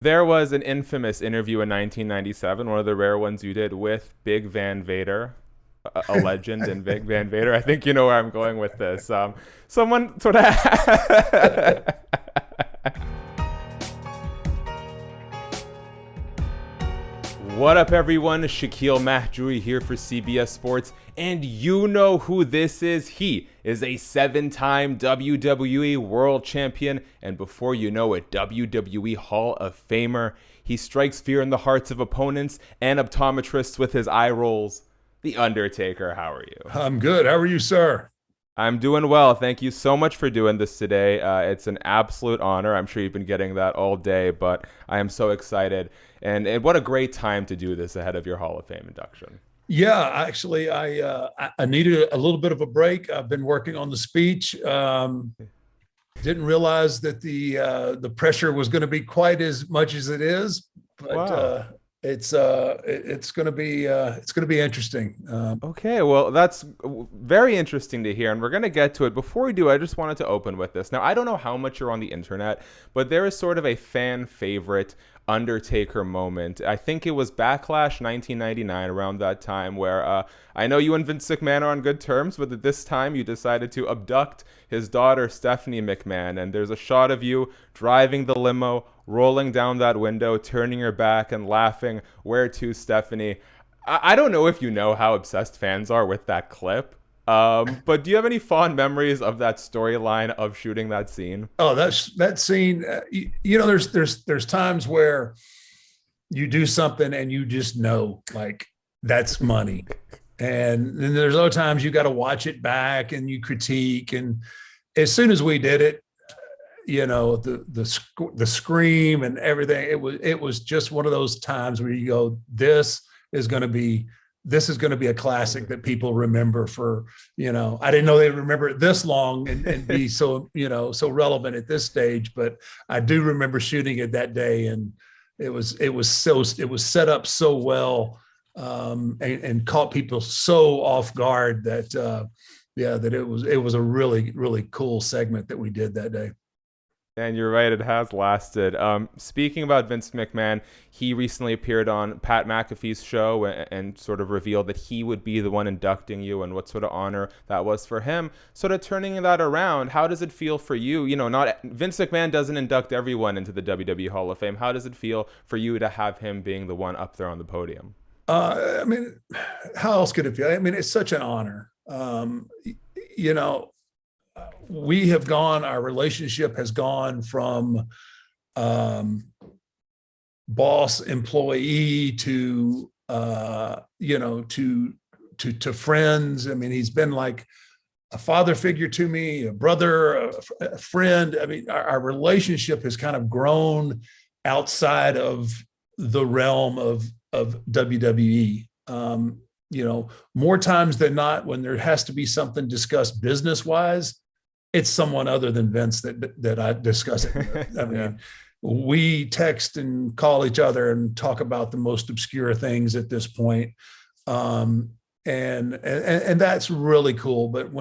There was an infamous interview in 1997, one of the rare ones you did with Big Van Vader, a legend in Big Van Vader. I think you know where I'm going with this. Someone sort of. What up, everyone? Shakiel Mahjouri here for CBS Sports, and you know who this is. He is a seven-time WWE World Champion, and before you know it, WWE Hall of Famer. He strikes fear in the hearts of opponents and optometrists with his eye rolls. The Undertaker, how are you? I'm good. How are you, sir? I'm doing well. Thank you so much for doing this today. It's an absolute honor. I'm sure you've been getting that all day, but I am so excited. And what a great time to do this ahead of your Hall of Fame induction. Yeah, actually, I needed a little bit of a break. I've been working on the speech. Didn't realize that the pressure was going to be quite as much as it is, but Wow. it's going to be interesting. Okay, well, that's very interesting to hear, and we're going to get to it. Before we do, I just wanted to open with this. Now, I don't know how much you're on the internet, but there is sort of a fan favorite Undertaker moment. I think it was Backlash 1999, around that time, where I know you and Vince McMahon are on good terms, but at this time you decided to abduct his daughter, Stephanie McMahon, and there's a shot of you driving the limo, rolling down that window, turning your back, and laughing. Where to, Stephanie? I don't know if you know how obsessed fans are with that clip, but do you have any fond memories of that storyline of shooting that scene? Oh, that scene. There's times where you do something and you just know, like, that's money, and then there's other times you got to watch it back and you critique. And as soon as we did it, the scream and everything, it was just one of those times where you go, is going to be this is going to be a classic that people remember for, I didn't know they'd remember it this long and be so, so relevant at this stage, but I do remember shooting it that day, and it was set up so well, and caught people so off guard that, that it was a really, really cool segment that we did that day. And you're right, it has lasted. Speaking about Vince McMahon, he recently appeared on Pat McAfee's show and sort of revealed that he would be the one inducting you, and what sort of honor that was for him. Sort of turning that around, how does it feel for you? Not Vince McMahon doesn't induct everyone into the WWE Hall of Fame. How does it feel for you to have him being the one up there on the podium? I mean, how else could it feel? I mean, it's such an honor. You know, our relationship has gone from um, boss employee to, to friends. I mean, he's been like a father figure to me, a brother, a friend. I mean, our relationship has kind of grown outside of the realm of WWE. More times than not, when there has to be something discussed business wise, it's someone other than Vince that I discuss it with. I mean, Yeah. we text and call each other and talk about the most obscure things at this point. And that's really cool. But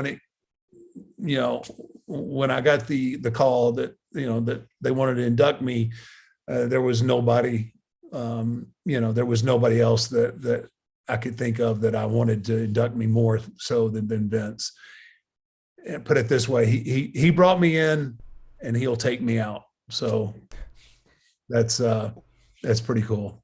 you know, when I got the call that, that they wanted to induct me, there was nobody, there was nobody else that I could think of that I wanted to induct me more so than Vince. And put it this way, he brought me in, and he'll take me out. So that's pretty cool.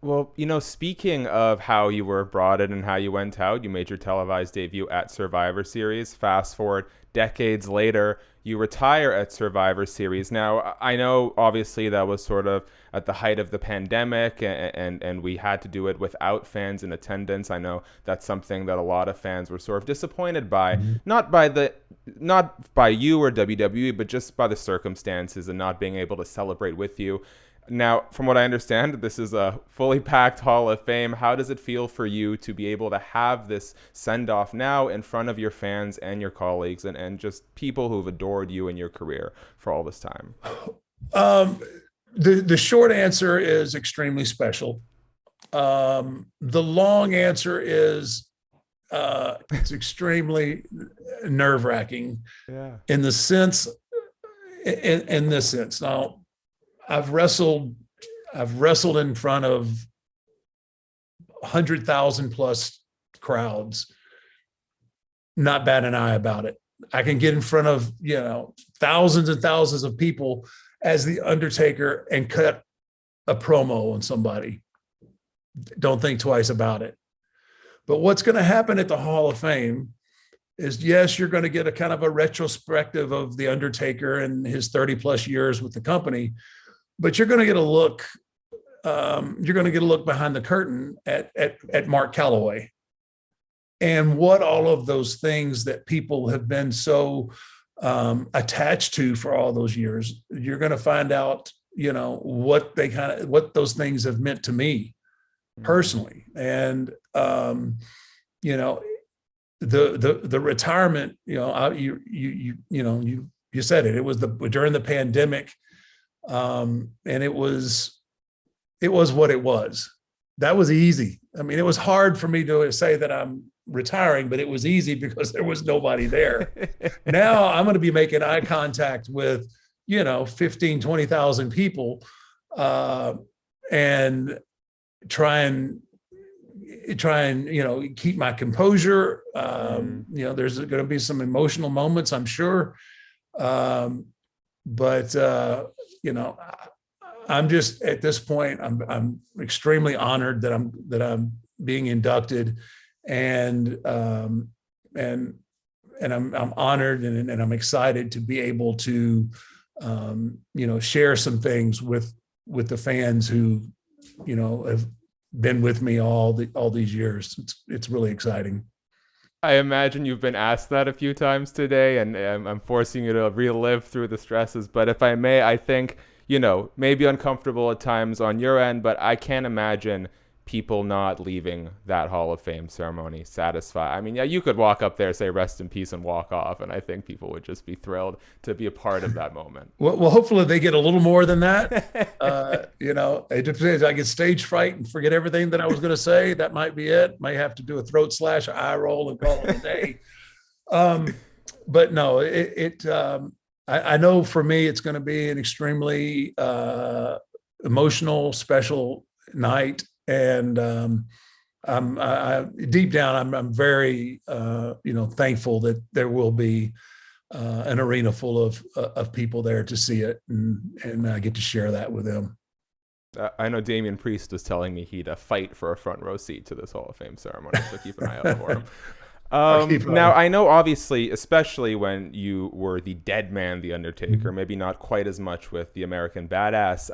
Well, speaking of how you were brought in and how you went out, you made your televised debut at Survivor Series. Fast forward decades later, you retire at Survivor Series. Now, I know obviously that was sort of at the height of the pandemic, and we had to do it without fans in attendance. I know that's something that a lot of fans were sort of disappointed by, Mm-hmm. not by you or WWE, but just by the circumstances and not being able to celebrate with you. Now, from what I understand, this is a fully packed Hall of Fame. How does it feel for you to be able to have this send-off now in front of your fans and your colleagues and just people who've adored you in your career for all this time? Um, the short answer is extremely special. The long answer is it's extremely nerve wracking Yeah. in the sense, in this sense. Now, I've wrestled I've wrestled in front of 100,000 plus crowds, not bat an eye about it. I can get in front of, thousands and thousands of people as the Undertaker and cut a promo on somebody. Don't think twice about it. But what's going to happen at the Hall of Fame is, yes, you're going to get a kind of a retrospective of the Undertaker and his 30 plus years with the company, but you're going to get a look. You're going to get a look behind the curtain at Mark Calaway and what all of those things that people have been so attached to for all those years. You're going to find out, what those things have meant to me personally. And, the retirement, you said it was during the pandemic. And it was what it was. That was easy. I mean, it was hard for me to say that I'm retiring, but it was easy because there was nobody there. Now I'm going to be making eye contact with, 15, 20,000 people, and try and keep my composure. There's going to be some emotional moments, I'm sure. But I'm just at this point, I'm extremely honored that I'm being inducted, and I'm honored and I'm excited to be able to share some things with the fans who have been with me all these years. It's really exciting. I imagine you've been asked that a few times today, and I'm forcing you to relive through the stresses. But if I may, I think, maybe uncomfortable at times on your end, but I can't imagine people not leaving that Hall of Fame ceremony satisfied. I mean, yeah, you could walk up there, say rest in peace, and walk off, and I think people would just be thrilled to be a part of that moment. Well, hopefully they get a little more than that. It depends. I get stage fright and forget everything that I was going to say. That might be it. Might have to do a throat slash, eye roll, and call it a day. But no, I know for me, it's going to be an extremely emotional, special night. And I deep down, I'm very, thankful that there will be an arena full of people there to see it, and I get to share that with them. I know Damian Priest was telling me he'd fight for a front row seat to this Hall of Fame ceremony, so keep an eye out for him. Now, I know, obviously, especially when you were the dead man, The Undertaker, maybe not quite as much with the American Badass,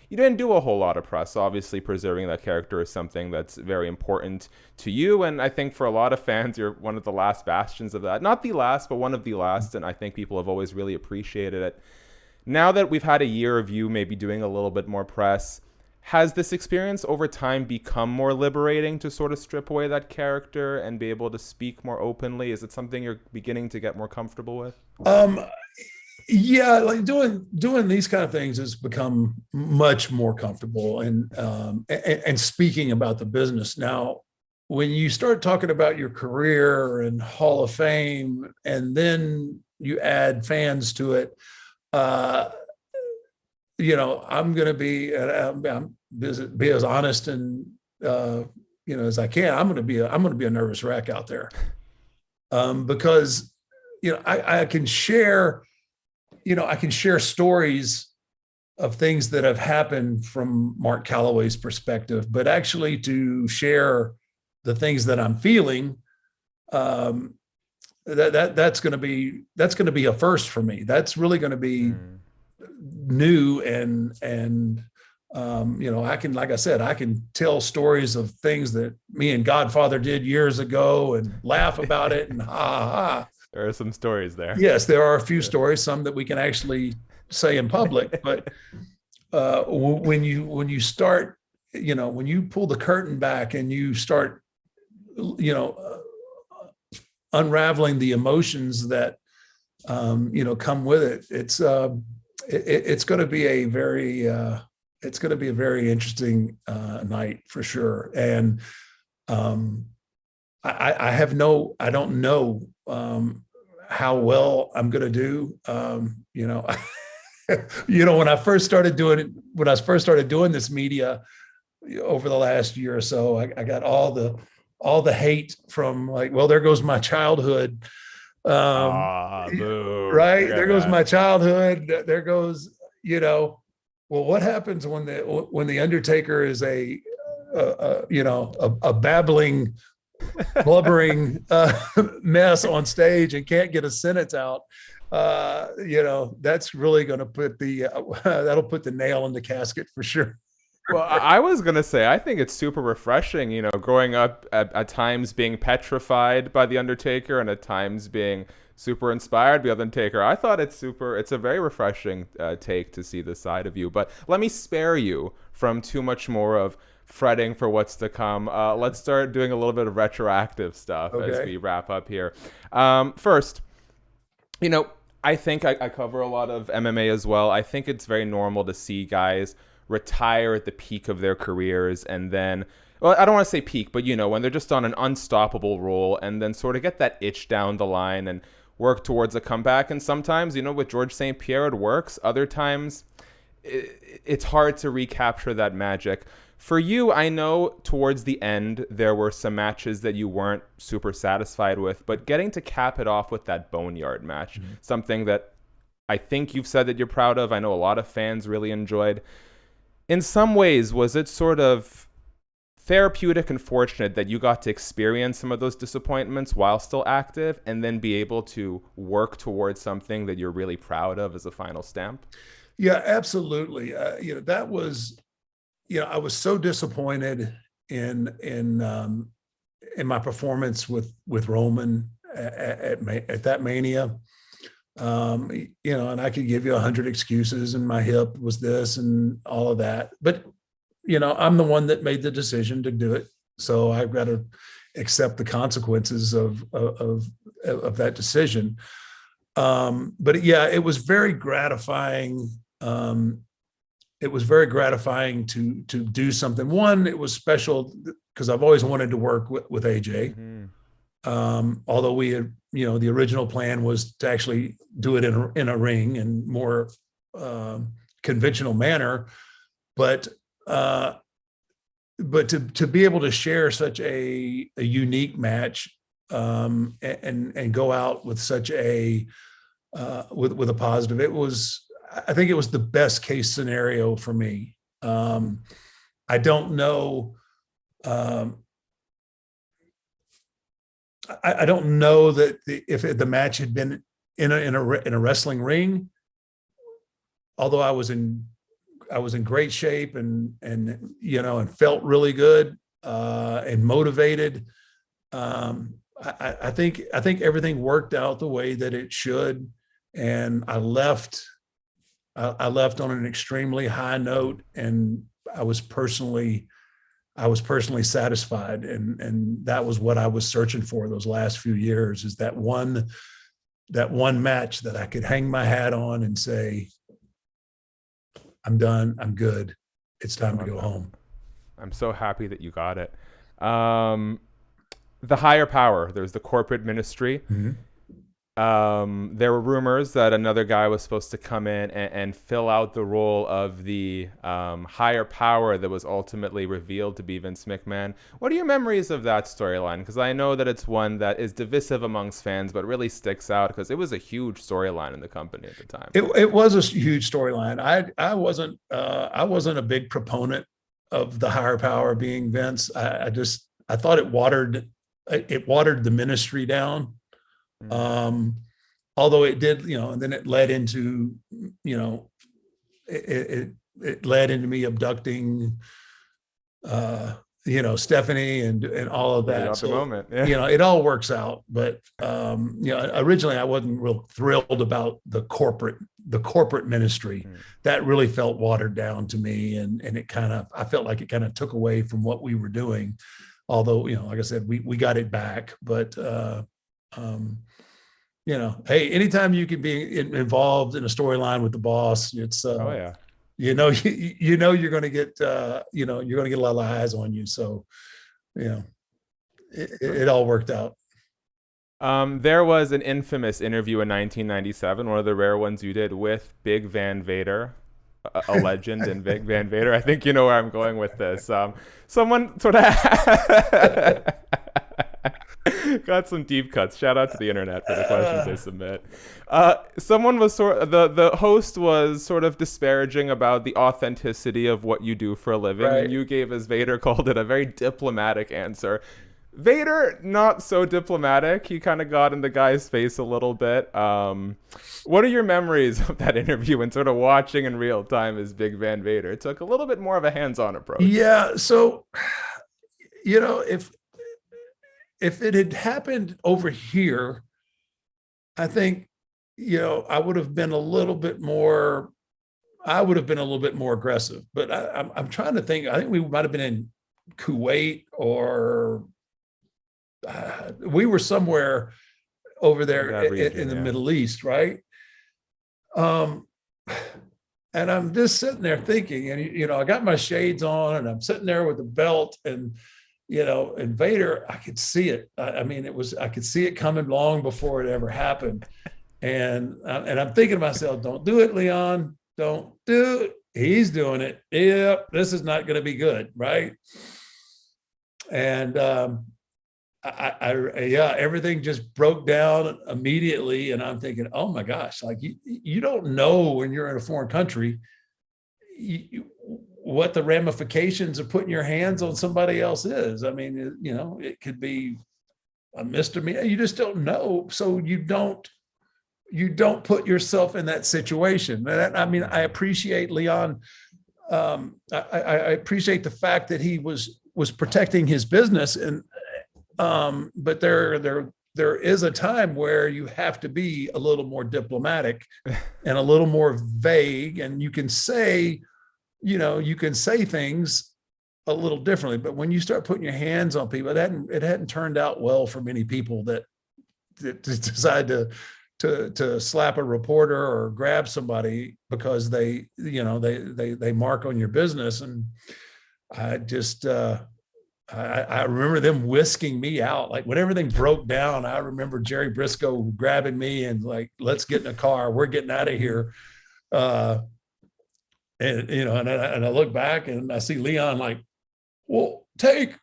you didn't do a whole lot of press. Obviously, preserving that character is something that's very important to you, and I think for a lot of fans, you're one of the last bastions of that. Not the last, but one of the last, and I think people have always really appreciated it. Now that we've had a year of you maybe doing a little bit more press, has this experience over time become more liberating to sort of strip away that character and be able to speak more openly? Is it something you're beginning to get more comfortable with? Yeah, like doing these kind of things has become much more comfortable, and speaking about the business. Now, when you start talking about your career and Hall of Fame, and then you add fans to it, I'm going to be as honest and as I can. I'm going to be a nervous wreck out there, because I can share. I can share stories of things that have happened from Mark Calaway's perspective, but actually to share the things that I'm feeling, that's going to be a first for me. That's really going to be new, and I can, like I said, I can tell stories of things that me and Godfather did years ago and laugh about it and ha ha. There are some stories there. Yes, there are a few stories, some that we can actually say in public. But when you start, when you pull the curtain back and you start, unraveling the emotions that come with it, it's going to be a very interesting night for sure. And I don't know how well I'm going to do. when I first started doing this media over the last year or so, I got all the hate from like, well, there goes my childhood. Boo. Right. Forget There goes that. my childhood. There goes, well, what happens when the Undertaker is a babbling, blubbering mess on stage and can't get a sentence out? That's really going to put that'll put the nail in the casket for sure. Well, I was going to say, I think it's super refreshing, growing up at times being petrified by The Undertaker and at times being super inspired by The Undertaker. I thought it's a very refreshing take to see this side of you. But let me spare you from too much more of fretting for what's to come. Let's start doing a little bit of retroactive stuff as we wrap up here. First, I think I cover a lot of MMA as well. I think it's very normal to see guys retire at the peak of their careers and then, well, I don't want to say peak, but when they're just on an unstoppable roll and then sort of get that itch down the line and work towards a comeback. And sometimes, with George St. Pierre, it works. Other times, it's hard to recapture that magic. For you, I know towards the end, there were some matches that you weren't super satisfied with, but getting to cap it off with that Boneyard match, something that I think you've said that you're proud of, I know a lot of fans really enjoyed. In some ways, was it sort of therapeutic and fortunate that you got to experience some of those disappointments while still active and then be able to work towards something that you're really proud of as a final stamp? Yeah, absolutely. That was, I was so disappointed in my performance with Roman at that Mania. And I could give you 100 excuses, and my hip was this and all of that. But, I'm the one that made the decision to do it. So I've got to accept the consequences of that decision. But yeah, it was very gratifying. It was very gratifying to do something. One, it was special because I've always wanted to work with AJ. Although we had, the original plan was to actually do it in a ring and more conventional manner, but to be able to share such a unique match and go out with such a with a positive, I think it was the best case scenario for me. I don't know. I don't know that if the match had been in a wrestling ring, although I was in great shape and felt really good and motivated. I think everything worked out the way that it should, and I left on an extremely high note, and I was personally satisfied, and that was what I was searching for those last few years, is that one match that I could hang my hat on and say, I'm done, I'm good, it's time to go home. I'm so happy that you got it. The higher power, there's the corporate ministry. There were rumors that another guy was supposed to come in and fill out the role of the higher power that was ultimately revealed to be Vince McMahon. What are your memories of that storyline? Because I know that it's one that is divisive amongst fans, but really sticks out because it was a huge storyline in the company at the time. It was a huge storyline. I wasn't a big proponent of the higher power being Vince. I thought it watered the ministry down. Although it did, and then it led into, it led into me abducting, Stephanie and all of that. So, moment. It all works out. But, originally I wasn't real thrilled about the corporate ministry. That really felt watered down to me. And I felt like it kind of took away from what we were doing. Although, like I said, we got it back, but, hey, anytime you can be involved in a storyline with the boss, it's you're going to get you're going to get a lot of eyes on you. So, it all worked out. There was an infamous interview in 1997, one of the rare ones you did with Big Van Vader, a legend in Big Van Vader. I think you know where I'm going with this. Someone sort of got some deep cuts. Shout out to the internet for the questions they submit. Someone was the host was sort of disparaging about the authenticity of what you do for a living, Right. and you gave, as Vader called it, a very diplomatic answer. Vader, not so diplomatic. He kind of got in the guy's face a little bit. What are your memories of that interview and sort of watching in real time as Big Van Vader took a little bit more of a hands-on approach? Yeah. So, you know, if it had happened over here, I think, you know, I would have been a little bit more aggressive. But I'm trying to think. I think we might have been in Kuwait, or we were somewhere over there region, in the Middle East, right? And I'm just sitting there thinking, and you know, I got my shades on, and I'm sitting there with the belt, and you know, and Vader, I could see it. I mean, I could see it coming long before it ever happened. And I'm thinking to myself, don't do it, Leon. Don't do it. He's doing it. Yep, this is not going to be good, right? And everything just broke down immediately. And I'm thinking, oh my gosh, like you don't know when you're in a foreign country, what the ramifications of putting your hands on somebody else is. I mean, you know, it could be a misdemeanor. You just don't know. So you don't put yourself in that situation. I mean, I appreciate Leon. I appreciate the fact that he was protecting his business, and but there is a time where you have to be a little more diplomatic and a little more vague, and you can say things a little differently. But when you start putting your hands on people, it hadn't turned out well for many people that decide to slap a reporter or grab somebody because they mark on your business. And I just I remember them whisking me out. Like when everything broke down, I remember Jerry Briscoe grabbing me and like, let's get in the car. We're getting out of here. And you know, and I look back and I see Leon like, well,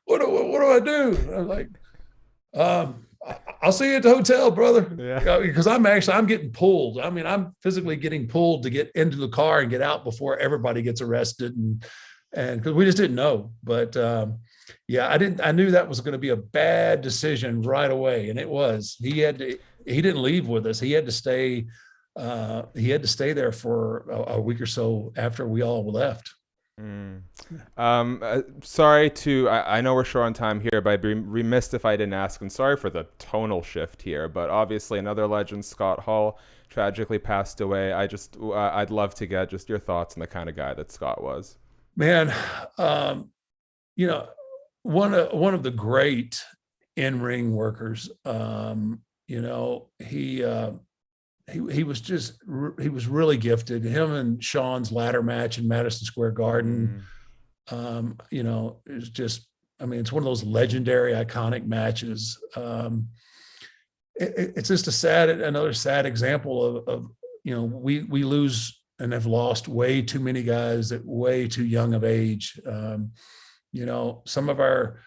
what do I do? And I'm like, I'll see you at the hotel, brother. Yeah. Because I'm getting pulled. I mean, I'm physically getting pulled to get into the car and get out before everybody gets arrested. And because we just didn't know. But yeah, I knew that was going to be a bad decision right away. And it was. He didn't leave with us. He had to stay there for a week or so after we all left. Sorry I know we're short on time here, but I'd be remiss if I didn't ask, and sorry for the tonal shift here, but obviously another legend, Scott Hall, tragically passed away. I'd love to get just your thoughts on the kind of guy that Scott was. Man, you know, one of the great in-ring workers. You know, he was really gifted. Him and Shawn's ladder match in Madison Square Garden, you know, it's just, I mean, it's one of those legendary, iconic matches. It's just another sad example of you know, we lose and have lost way too many guys at way too young of age. You know, some of our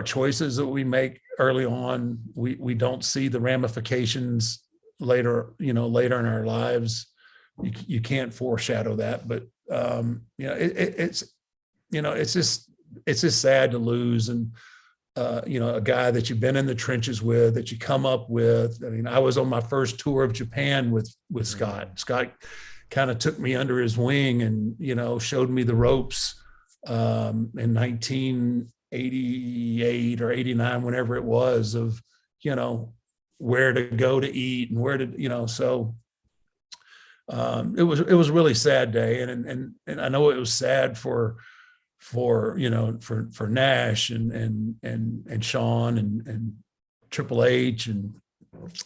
choices that we make early on, we don't see the ramifications later in our lives. You can't foreshadow that, but you know, it's just sad to lose. And you know, a guy that you've been in the trenches with, that you come up with. I mean, I was on my first tour of Japan with Scott. Scott kind of took me under his wing and, you know, showed me the ropes in 1988 or 89, whenever it was, of, you know, where to go to eat and where to, you know, so it was a really sad day. And I know it was sad for you know, for Nash and Shawn and Triple H and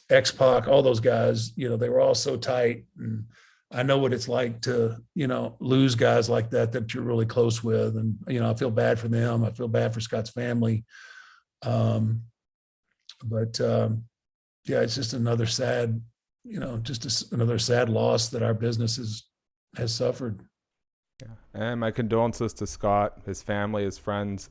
X-Pac, all those guys, you know, they were all so tight. And I know what it's like to, you know, lose guys like that you're really close with. And, you know, I feel bad for them. I feel bad for Scott's family. But yeah, it's just another sad, another sad loss that our business has suffered. Yeah. And my condolences to Scott, his family, his friends.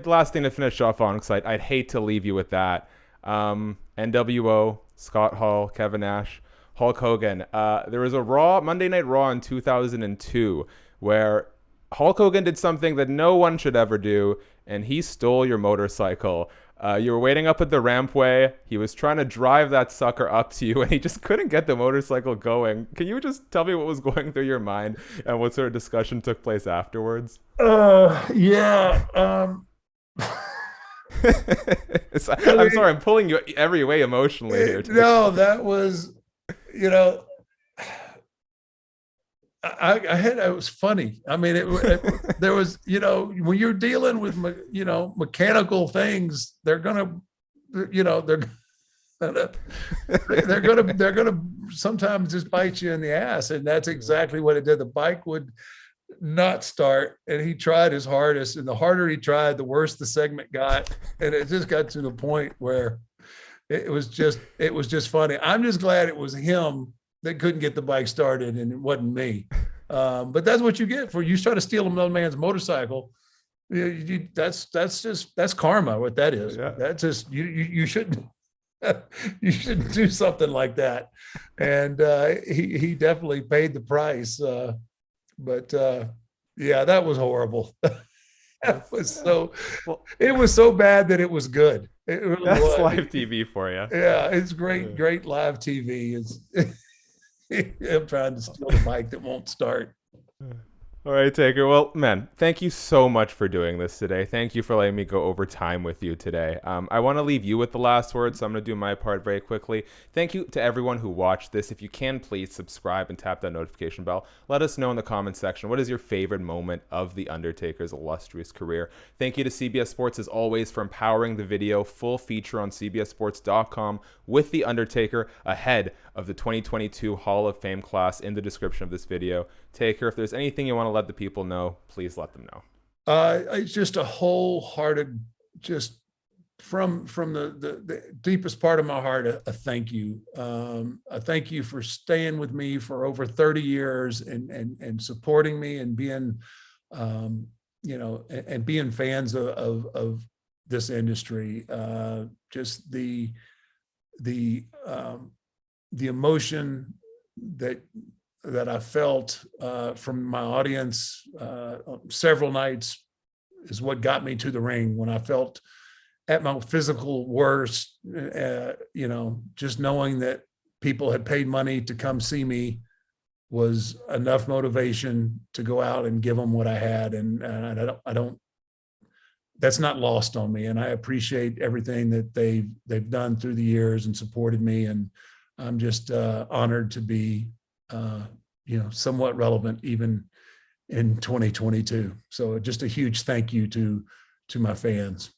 Last thing to finish off on, because I'd hate to leave you with that. NWO, Scott Hall, Kevin Nash, Hulk Hogan. There was a Monday Night Raw in 2002 where Hulk Hogan did something that no one should ever do, and he stole your motorcycle. You were waiting up at the rampway. He was trying to drive that sucker up to you, and he just couldn't get the motorcycle going. Can you just tell me what was going through your mind and what sort of discussion took place afterwards? Yeah. I'm sorry, I'm pulling you every way emotionally here. No, that was, it was funny. I mean, there was, when you're dealing with, mechanical things, they're gonna sometimes just bite you in the ass, and that's exactly what it did. The bike would not start, and he tried his hardest, and the harder he tried, the worse the segment got, and it just got to the point where it was just funny. I'm just glad it was him that couldn't get the bike started, and it wasn't me. But that's what you get for you try to steal another man's motorcycle. That's karma. What that is. Yeah. That's just you shouldn't you shouldn't do something like that. And he definitely paid the price. But yeah, that was horrible. That was it was so bad that it was good. It really was. Live TV for you. Yeah, it's great live TV. I'm trying to steal the bike that won't start. All right, Taker. Well, man, thank you so much for doing this today. Thank you for letting me go over time with you today. I want to leave you with the last word, so I'm going to do my part very quickly. Thank you to everyone who watched this. If you can, please subscribe and tap that notification bell. Let us know in the comments section, what is your favorite moment of The Undertaker's illustrious career? Thank you to CBS Sports, as always, for empowering the video. Full feature on cbssports.com with The Undertaker ahead of the 2022 Hall of Fame class in the description of this video. Taker, if there's anything you want to let the people know, please let them know. It's just a wholehearted, just from the deepest part of my heart, a thank you. A thank you for staying with me for over 30 years and supporting me and being, and being fans of this industry. Just the emotion that I felt from my audience several nights is what got me to the ring. When I felt at my physical worst, just knowing that people had paid money to come see me was enough motivation to go out and give them what I had. And I don't, that's not lost on me. And I appreciate everything that they've done through the years and supported me. And I'm just honored to be, somewhat relevant even in 2022. So just a huge thank you to my fans.